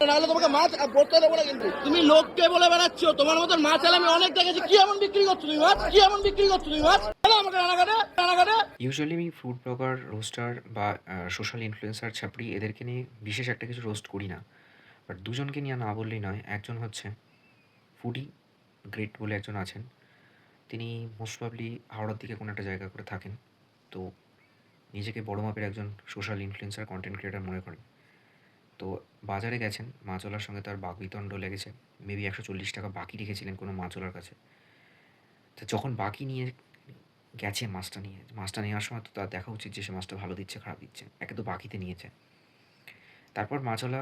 নাহলে তোমাকে মাছ পড়তে দেবো না। কিন্তু তুমি লোককে বলে বেড়াচ্ছ তোমার মতন মাছ আলে আমি অনেক দেখেছি। কি এমন বিক্রি করছো তুমি মাছ? কি এমন বিক্রি করছো তুমি মাছ? আমাকে রানাঘাটে ইউজুয়ালি আমি ফুড ব্লগার, রোস্টার বা সোশ্যাল ইনফ্লুয়েন্সার, ছাপড়ি এদেরকে নিয়ে বিশেষ একটা কিছু রোস্ট করি না। বাট দুজনকে নিয়ে না বললেই নয়। একজন হচ্ছে ফুডি গ্রেট বলে একজন আছেন। তিনি মোস্ট প্রবাবলি হাওড়ার দিকে কোনো একটা জায়গা করে থাকেন। তো নিজেকে বড় মাপের একজন সোশ্যাল ইনফ্লুয়েন্সার, কন্টেন্ট ক্রিয়েটার মনে করেন। তো বাজারে গেছেন, মাছওয়ালার সঙ্গে তার বাকবিতণ্ড লেগেছে। মেবি 140 টাকা বাকি রেখেছিলেন কোনো মাছওয়ালার কাছে। তো যখন বাকি নিয়ে গেছে মাছটা নেওয়ার সময় তো তার দেখা উচিত যে সে মাছটা ভালো দিচ্ছে খারাপ দিচ্ছে। একে তো বাকিতে নিয়েছে। তারপর মাছওয়ালা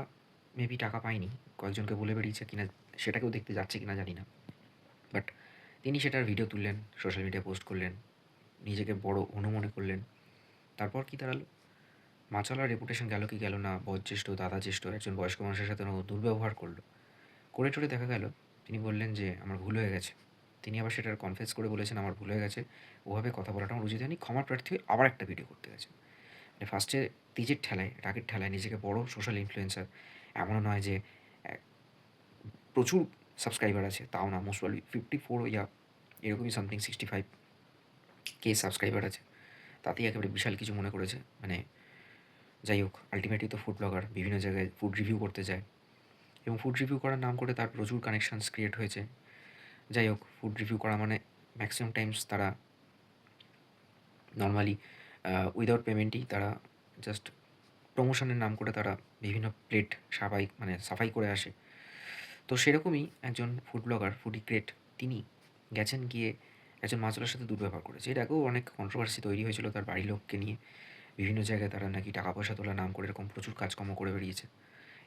মেবি টাকা পায়নি, কয়েকজনকে বলে বেরিয়েছে কিনা, সেটাকেও দেখতে যাচ্ছে কিনা জানি না। বাট তিনি সেটার ভিডিও তুললেন, সোশ্যাল মিডিয়ায় পোস্ট করলেন, নিজেকে বড় মনে করলেন। তারপর কি দাঁড়ালো? মাছওয়ালার রেপুটেশন গেল কি গেল না, বয়োজ্যেষ্ঠ দাদা জ্যেষ্ঠ একজন বয়স্ক মানুষের সাথে দুর্ব্যবহার করলো। করে টোরে দেখা গেল তিনি বললেন যে আমার ভুল হয়ে গেছে। তিনি আবার সেটার কনফেস করে বলেছেন আমার ভুল হয়ে গেছে, ওভাবে কথা বলাটা আমার উচিত হয়নি, ক্ষমা প্রার্থী হয়ে আবার একটা ভিডিও করতে গেছেন। মানে ফার্স্টে তেজের ঠেলায়, রাগের ঠেলায় নিজেকে বড় সোশ্যাল ইনফ্লুয়েন্সার, এমনও নয় যে প্রচুর সাবস্ক্রাইবার আছে, তাও না, মোস্ট প্রবাবলি 54 ইয়া এরকমই সামথিং 65K সাবস্ক্রাইবার আছে। তাতেই একেবারে বিশাল কিছু মনে করেছে। মানে যাই হোক, আলটিমেটলি তো ফুড ব্লগার, বিভিন্ন জায়গায় ফুড রিভিউ করতে যায় এবং ফুড রিভিউ করার নাম করে তার প্রচুর কানেকশানস ক্রিয়েট হয়েছে। যাই হোক, ফুড রিভিউ করা মানে ম্যাক্সিমাম টাইমস তারা নর্মালি উইদাউট পেমেন্টই তারা জাস্ট প্রমোশনের নাম করে তারা বিভিন্ন প্লেট সাফাই করে আসে। তো সেরকমই একজন ফুড ব্লগার, ফুডি ক্রিয়েট, তিনি গেছেন গিয়ে একজন মাছওয়ালার সাথে দুর্ব্যবহার করেছে। এর আগেও অনেক কন্ট্রোভার্সি তৈরি হয়েছিল তার বাড়ির লোককে নিয়ে। বিভিন্ন জায়গায় তারা নাকি টাকা পয়সা তোলার নাম করে এরকম প্রচুর কাজকর্ম করে বেরিয়েছে।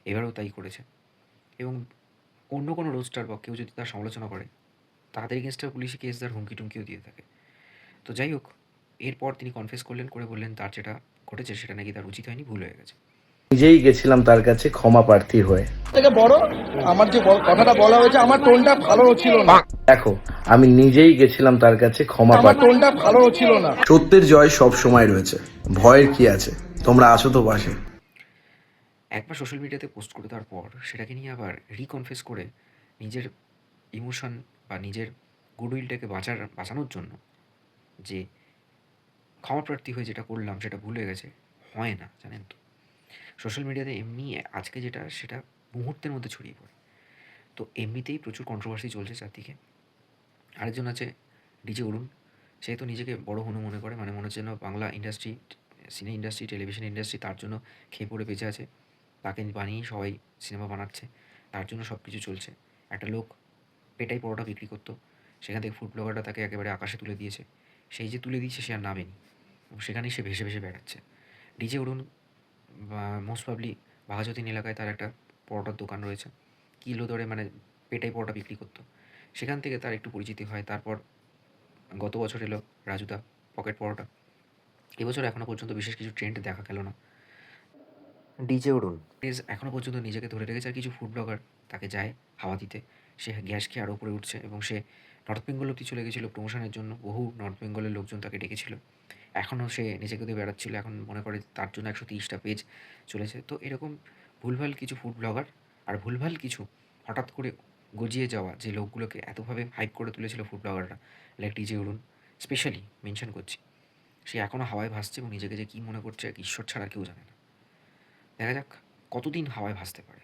এবারেও তাই করেছে। এবং অন্য কোনো রোস্টার বা কেউ যদি তার সমালোচনা করে, তাদের এগেনস্টে পুলিশে কেস দেওয়ার হুমকি টুমকিও দিয়ে থাকে। তো যাই হোক, এরপর তিনি কনফেস করলেন, করে বললেন তার যেটা ঘটেছে সেটা নাকি তার উচিত হয়নি, ভুল হয়ে গেছে। নিজেই গেছিলাম তার কাছে ক্ষমা প্রার্থী হয়ে। থেকে বড় আমার যে কথাটা বলা হয়েছে আমার টোনটা ভালো ছিল না। দেখো, আমি নিজেই গেছিলাম তার কাছে ক্ষমা আমার প্রার্থী। টোনটা ভালো ছিল না। সত্যের জয় সব সময় রয়েছে, ভয়ের কি আছে, তোমরা আছো তো পাশে। একবার সোশ্যাল মিডিয়াতে পোস্ট করে দেওয়ার পর সেটাকে নিয়ে আবার রিকনফেস করে নিজের ইমোশন বা নিজের গুডউইলটাকে বাঁচানোর জন্য যে ক্ষমাপ্রার্থী হয়ে যেটা করলাম সেটা ভুল হয়ে গেছে, হয় না, জানেন তো। সোশ্যাল মিডিয়াতে এমনি আজকে যেটা সেটা মুহূর্তের মধ্যে ছড়িয়ে পড়ে। তো এমনিতেই প্রচুর কন্ট্রোভার্সি চলছে চারদিকে। আরেকজন আছে ডিজে অরুণ। সে তো নিজেকে বড় হনু মনে করে, মানে মনে হচ্ছে যেন বাংলা ইন্ডাস্ট্রি, সিনে ইন্ডাস্ট্রি, টেলিভিশন ইন্ডাস্ট্রি তার জন্য খেয়ে পড়ে বেঁচে আছে। তাকে বানিয়েই সবাই সিনেমা বানাচ্ছে, তার জন্য সব কিছু চলছে। একটা লোক পেটাই পরোটা বিক্রি করতো, সেখান থেকে ফুড ব্লগাররা তাকে একেবারে আকাশে তুলে দিয়েছে। সেই যে তুলে দিয়েছে সে আর নামেনি, এবং সেখানেই সে ভেসে ভেসে বেড়াচ্ছে। ডিজে অরুণ মোস্ট প্রবলি বাঘাযতীন এলাকায় তার একটা পরোটার দোকান রয়েছে, কিলো দরে মানে পেটাই পরোটা বিক্রি করতো। সেখান থেকে তার একটু পরিচিতি হয়। তারপর গত বছর এলো রাজুদা পকেট পরোটা। এবছর এখনও পর্যন্ত বিশেষ কিছু ট্রেন্ড দেখা গেল না। ডিজে অরুণ প্লিজ এখনও পর্যন্ত নিজেকে ধরে রেখেছে, আর কিছু ফুড ব্লগার তাকে যায় হাওয়া দিতে। সে গ্যাস খেয়ে আরও উপরে উঠছে এবং সে নর্থ বেঙ্গল অব্দি চলে গেছিলো প্রমোশনের জন্য। বহু নর্থ বেঙ্গলের লোকজন তাকে ডেকেছিল। এখনও সে নিজেকে দিয়ে বেড়াচ্ছিল। এখন মনে করে তার জন্য 130টা পেজ চলেছে। তো এরকম ভুলভাল কিছু ফুড ব্লগার আর ভুলভাল কিছু হঠাৎ করে গজিয়ে যাওয়া যে লোকগুলোকে এতভাবে হাইপ করে তুলেছিল ফুড ব্লগাররা, লাইক ডিজে অরুণ স্পেশালি মেনশন করছি, সে এখনও হাওয়ায় ভাসছে এবং নিজেকে যে কী মনে করছে এক ঈশ্বর ছাড়া কেউ জানে না। দেখা যাক কতদিন হাওয়ায় ভাসতে পারে।